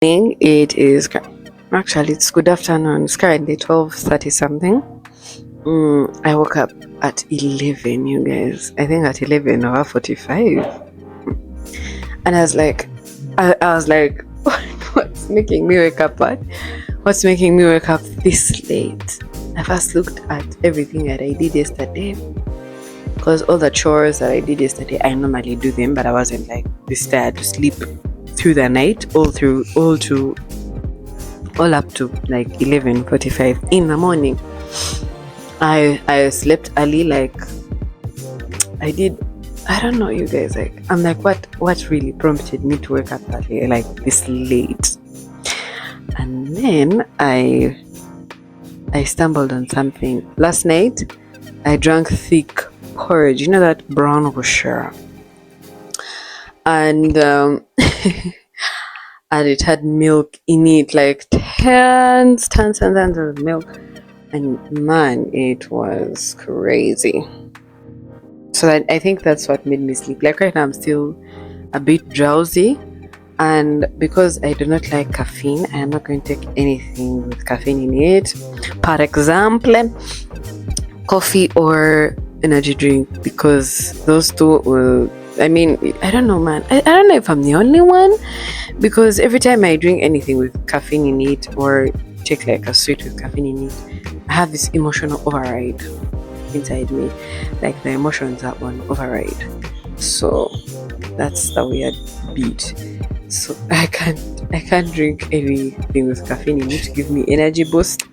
It is actually it's good afternoon. It's currently 12:30 something. I woke up at 11, you guys. I think at 11 or 45, and I was like, what's making me wake up? What's making me wake up this late? I first looked at everything that I did yesterday, because all the chores that I did yesterday, I normally do them, but I wasn't like this tired to sleep through the night, all up to like 11:45 in the morning. I slept early, like I did. I don't know, you guys. Like I'm like, what really prompted me to wake up early, like this late? And then I stumbled on something last night. I drank thick porridge. You know that brown washer, and and it had milk in it, like tons of milk, and man, it was crazy. So I think that's what made me sleep. Like right now I'm still a bit drowsy, and because I do not like caffeine, I am not going to take anything with caffeine in it. For example, coffee or energy drink, because those two will, I mean, I don't know, man. I don't know if I'm the only one, because every time I drink anything with caffeine in it or take like a sweet with caffeine in it, I have this emotional override inside me. Like the emotions are on override. So that's the weird beat. So I can't drink anything with caffeine in it to give me energy boost.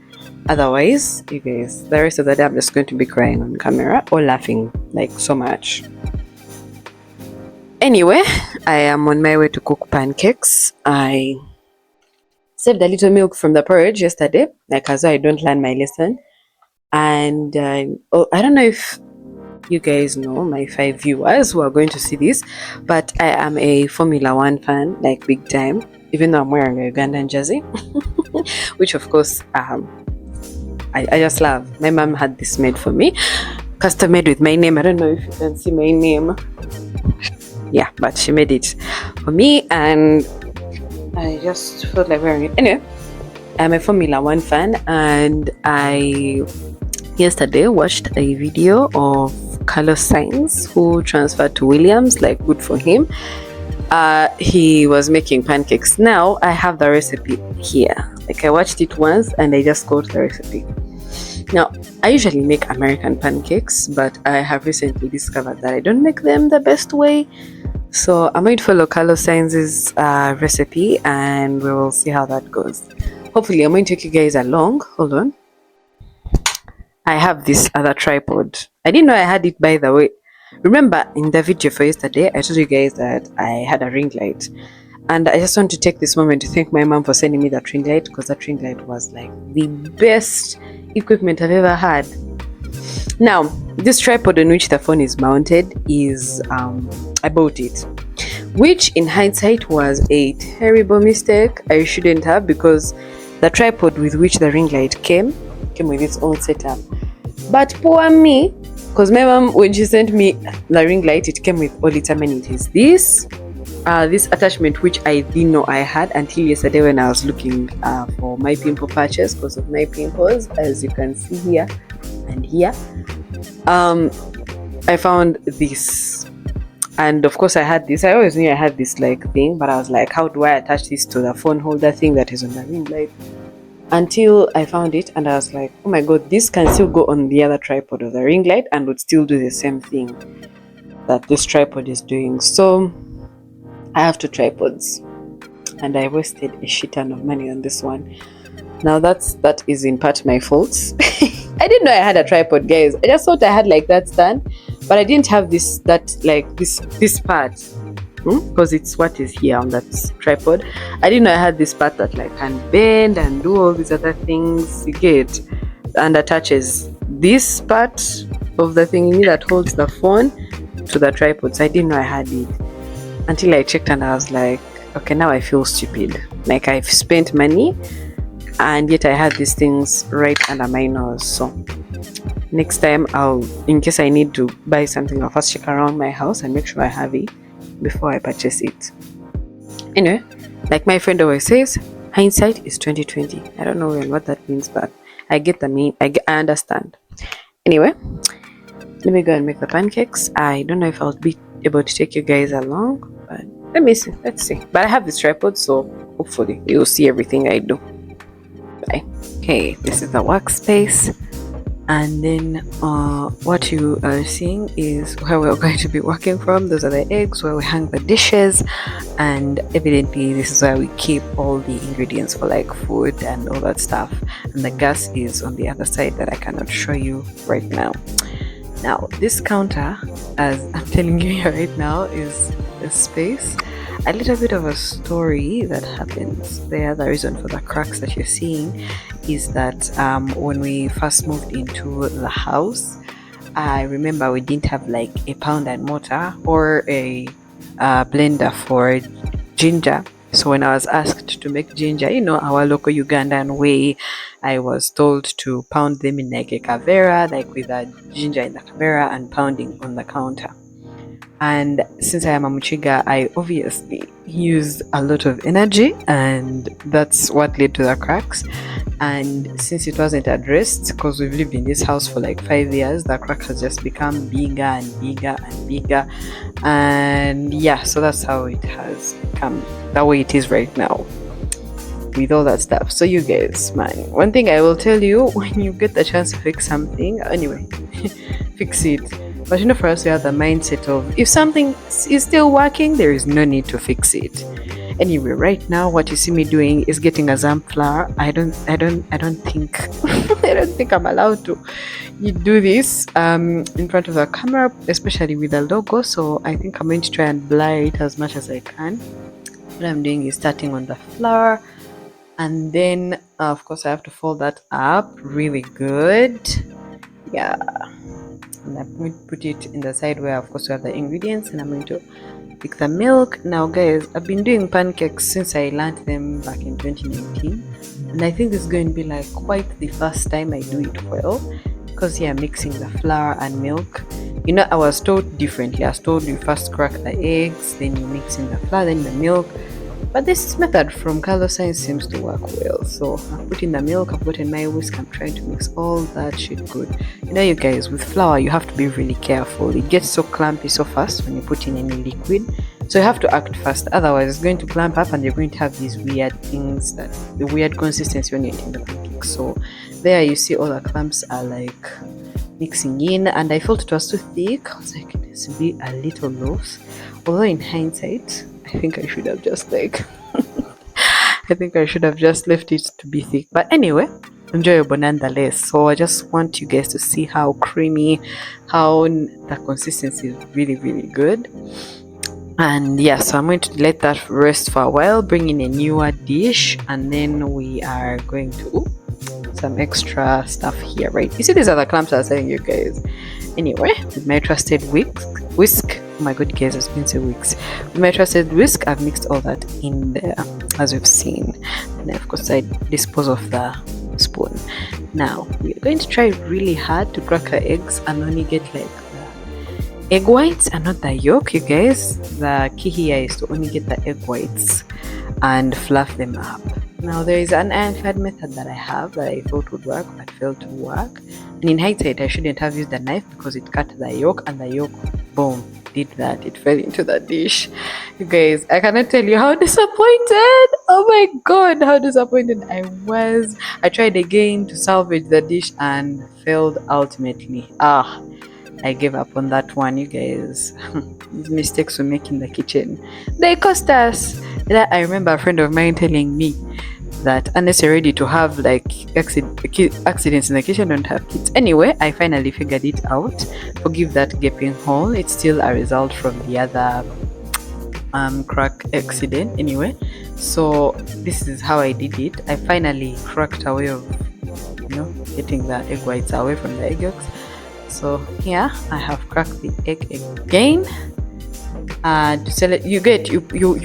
Otherwise, you guys, the rest of the day I'm just going to be crying on camera or laughing like so much. Anyway, I am on my way to cook pancakes. I saved a little milk from the porridge yesterday, like as I don't learn my lesson. And I don't know if you guys know, my 5 viewers who are going to see this, but I am a Formula 1 fan, like big time, even though I'm wearing a Ugandan jersey, which of course I just love. My mom had this made for me, custom made with my name. I don't know if you can see my name. Yeah, but she made it for me, and I just felt like wearing it. Anyway, I'm a Formula 1 fan, and I yesterday watched a video of Carlos Sainz, who transferred to Williams. Like, good for him. He was making pancakes. Now I have the recipe here. Like, I watched it once and I just got the recipe. Now, I usually make American pancakes, but I have recently discovered that I don't make them the best way. So I'm going to follow Carlos Sainz's recipe, and we will see how that goes. Hopefully, I'm going to take you guys along. Hold on. I have this other tripod. I didn't know I had it, by the way. Remember in the video for yesterday, I told you guys that I had a ring light. And I just want to take this moment to thank my mom for sending me that ring light, because that ring light was like the best equipment I've ever had. Now, this tripod on which the phone is mounted is, I bought it, which in hindsight was a terrible mistake. I shouldn't have, because the tripod with which the ring light came with its own setup. But poor me, because my mom, when she sent me the ring light, it came with all its amenities. This attachment, which I didn't know I had until yesterday when I was looking for my pimple patches because of my pimples, as you can see here and here. I found this, and of course I had this. I always knew I had this like thing, but I was like, how do I attach this to the phone holder thing that is on the ring light? Until I found it, and I was like, oh my god, this can still go on the other tripod of the ring light and would still do the same thing that this tripod is doing. So I have 2 tripods, and I wasted a shit ton of money on this one. Now that is in part my fault. I didn't know I had a tripod, guys. I just thought I had like that stand, but I didn't have this part, because it's what is here on that tripod. I didn't know I had this part that like can bend and do all these other things. You get, and attaches this part of the thingy that holds the phone to the tripod. So I didn't know I had it until I checked, and I was like, okay, now I feel stupid. Like, I've spent money and yet I had these things right under my nose. So next time, in case I need to buy something, I'll first check around my house and make sure I have it before I purchase it. Anyway, Like my friend always says, hindsight is 2020. I don't know what that means, but I get the mean. I understand. Anyway, let me go and make the pancakes. I don't know if I'll be able to take you guys along, but let me see. Let's see. But I have this tripod, so hopefully you'll see everything I do. Bye. Okay, this is the workspace. And then what you are seeing is where we're going to be working from. Those are the eggs where we hang the dishes, and evidently this is where we keep all the ingredients for like food and all that stuff. And the gas is on the other side that I cannot show you right now. Now this counter, as I'm telling you here right now, is a space. A little bit of a story that happens there. The reason for the cracks that you're seeing is that when we first moved into the house, I remember we didn't have like a pound and mortar or a blender for ginger. So when I was asked to make ginger, our local Ugandan way, I was told to pound them in like a kavera, like with a ginger in the kavera and pounding on the counter. And since I am a Muchiga, I obviously used a lot of energy, and that's what led to the cracks. And since it wasn't addressed, because we've lived in this house for like 5 years, the crack has just become bigger and bigger and bigger. And yeah, so that's how it has come that way it is right now with all that stuff. So you guys, man, one thing I will tell you, when you get the chance to fix something, anyway, fix it. But for us, we have the mindset of if something is still working, there is no need to fix it. Anyway, right now, what you see me doing is getting a zamp flour. I don't think, I don't think I'm allowed to do this in front of the camera, especially with the logo. So I think I'm going to try and blur it as much as I can. What I'm doing is starting on the flour, and then of course I have to fold that up really good. Yeah. And I'm going to put it in the side where of course we have the ingredients, and I'm going to pick the milk. Now guys, I've been doing pancakes since I learned them back in 2019, and I think this is going to be like quite the first time I do it well, because I'm mixing the flour and milk. I was told differently. I was told you first crack the eggs, then you mix in the flour, then the milk. But this method from Carlos Sainz seems to work well. So I've put in the milk, I've put in my whisk, I'm trying to mix all that shit good. You guys, with flour, you have to be really careful. It gets so clumpy so fast when you put in any liquid. So you have to act fast. Otherwise, it's going to clamp up and you're going to have these weird things, the weird consistency when you're eating the pancake. So there you see all the clumps are like mixing in, and I felt it was too thick. I was like, it needs to be a little loose. Although in hindsight, I think I should have just left it to be thick. But anyway, enjoyable nonetheless. So I just want you guys to see how creamy, how the consistency is really, really good. And yeah, so I'm going to let that rest for a while, bring in a newer dish, and then we are going to some extra stuff here, right? You see these are the clamps I was telling you guys. Anyway, with my trusted whisk, oh my god guys, it's been 2 weeks. With my trusted whisk, I've mixed all that in there, as we've seen. And of course I dispose of the spoon. Now we're going to try really hard to crack the eggs and only get like the egg whites and not the yolk, you guys. The key here is to only get the egg whites and fluff them up. Now there is an iron-fed method that I have that I thought would work but failed to work. And in hindsight, I shouldn't have used the knife because it cut the yolk, and the yolk, boom, did that. It fell into the dish. You guys, I cannot tell you how disappointed. Oh my god, how disappointed I was. I tried again to salvage the dish and failed ultimately. I gave up on that one, you guys. These mistakes we make in the kitchen, they cost us. I remember a friend of mine telling me that unless you're ready to have like accidents in the kitchen, don't have kids. Anyway, I finally figured it out. Forgive that gaping hole, it's still a result from the other crack accident. Anyway, so this is how I did it. I finally cracked a way of getting the egg whites away from the egg yolks. So here I have cracked the egg again. To sell it, you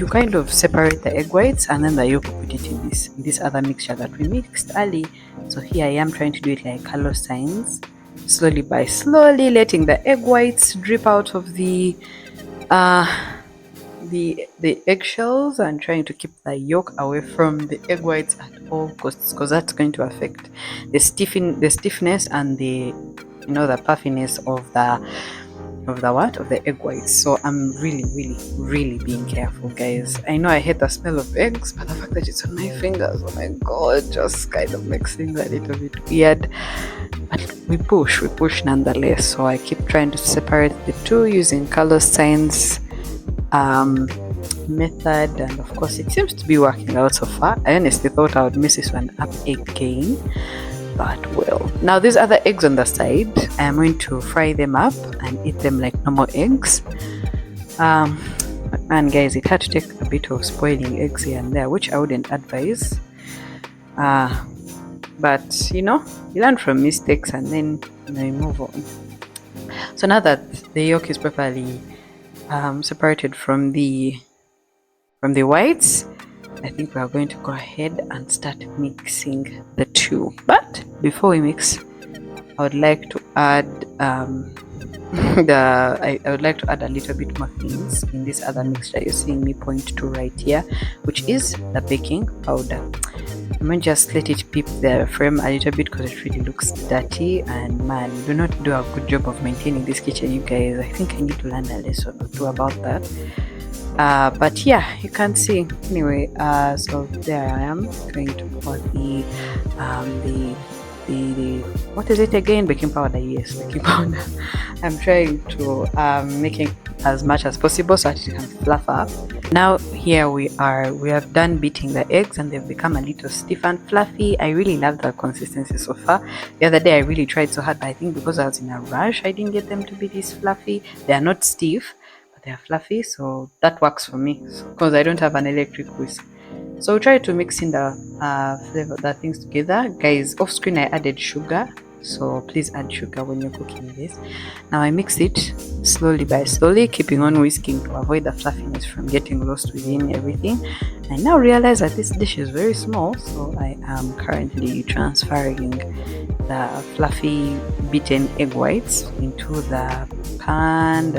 kind of separate the egg whites and then the yolk, put it in this other mixture that we mixed early. So here I am trying to do it like Carlos Sainz, slowly by slowly letting the egg whites drip out of the the eggshells and trying to keep the yolk away from the egg whites at all costs, because that's going to affect the stiffness and the the puffiness of the egg whites. So I'm really being careful, guys. I know I hate the smell of eggs, but the fact that it's on my fingers, oh my god, just kind of makes things a little bit weird. But we push nonetheless. So I keep trying to separate the two using Carlos Sainz method, and of course it seems to be working out so far. I honestly thought I would mess this one up again, but well. Now these other eggs on the side, I'm going to fry them up and eat them like normal eggs. But man, guys, it had to take a bit of spoiling eggs here and there, which I wouldn't advise. But you learn from mistakes and then you move on. So now that the yolk is properly separated from the whites, I think we are going to go ahead and start mixing the two. But before we mix, I would like to add I would like to add a little bit more things in this other mixture you're seeing me point to right here, which is the baking powder. I'm going to just let it peep the frame a little bit because it really looks dirty, and man, we do not do a good job of maintaining this kitchen, you guys. I think I need to learn a lesson or two about that. But yeah, you can see anyway. So there I am going to pour the what is it again? Baking powder. Yes, baking powder. I'm trying to make it as much as possible so that it can fluff up. Now here we are. We have done beating the eggs and they've become a little stiff and fluffy. I really love the consistency so far. The other day I really tried so hard, but I think because I was in a rush, I didn't get them to be this fluffy. They are not stiff, but they are fluffy, so that works for me because I don't have an electric whisk. So try to mix in the things together, guys. Off screen I added sugar, so please add sugar when you're cooking this. Now I mix it slowly by slowly, keeping on whisking to avoid the fluffiness from getting lost within everything. I now realize that this dish is very small, so I am currently transferring the fluffy beaten egg whites into the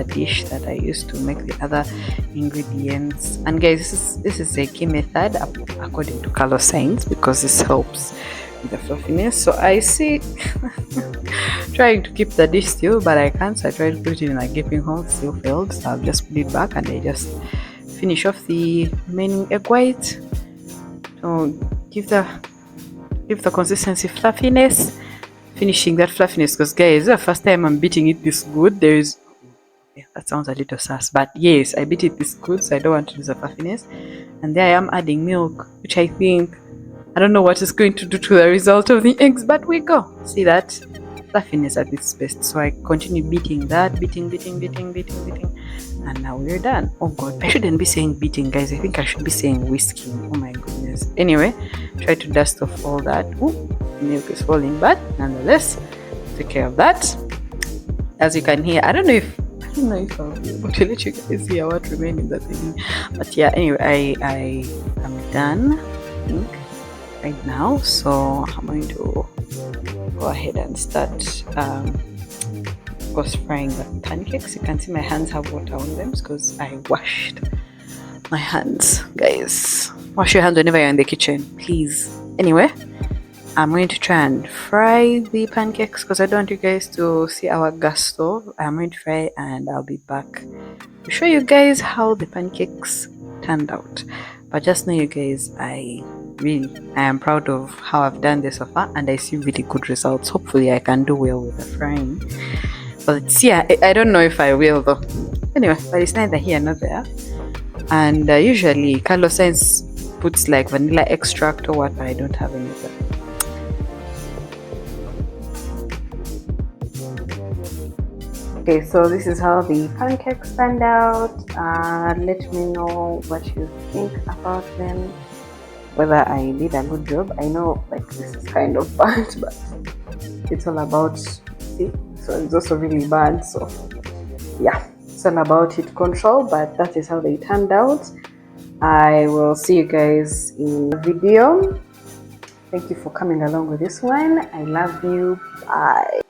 dish that I used to make the other ingredients. And guys, this is a key method according to Carlos Sainz, because this helps with the fluffiness. So I see trying to keep the dish still, but I can't. So I tried to put it in a gaping hole, still failed. So I'll just put it back and I just finish off the remaining egg white to give the consistency fluffiness. Finishing that fluffiness, because guys, the first time I'm beating it this good. That sounds a little sus, but yes, I beat it this good, so I don't want to lose the fluffiness. And there I am adding milk, which I don't know what it's going to do to the result of the eggs, but we go see that fluffiness at its best. So I continue beating that, beating, and now we're done. Oh god, I shouldn't be saying beating, guys. I think I should be saying whisking. Oh my goodness. Anyway, try to dust off all that. Ooh, milk is falling, but nonetheless, take care of that. As you can hear, I don't know if I'll be able to let you guys hear what remained in that thing, but yeah, anyway, I am done, I think, right now. So I'm going to go ahead and start of course frying the pancakes. You can see my hands have water on them because I washed my hands. Guys, wash your hands whenever you're in the kitchen, please. Anyway, I'm going to try and fry the pancakes because I don't want you guys to see our gas stove. I'm going to fry and I'll be back to show you guys how the pancakes turned out. But just know, you guys, I am proud of how I've done this so far, and I see really good results. Hopefully I can do well with the frying, but yeah, I don't know if I will though. Anyway, but it's neither here nor there. And usually Carlos Sainz puts like vanilla extract or what, but I don't have any of that. Okay, so this is how the pancakes turned out. Let me know what you think about them, whether I did a good job. I know like this is kind of bad, but it's all about see, so it's also really bad. So yeah, it's all about heat control, but that is how they turned out. I will see you guys in the video. Thank you for coming along with this one. I love you. Bye.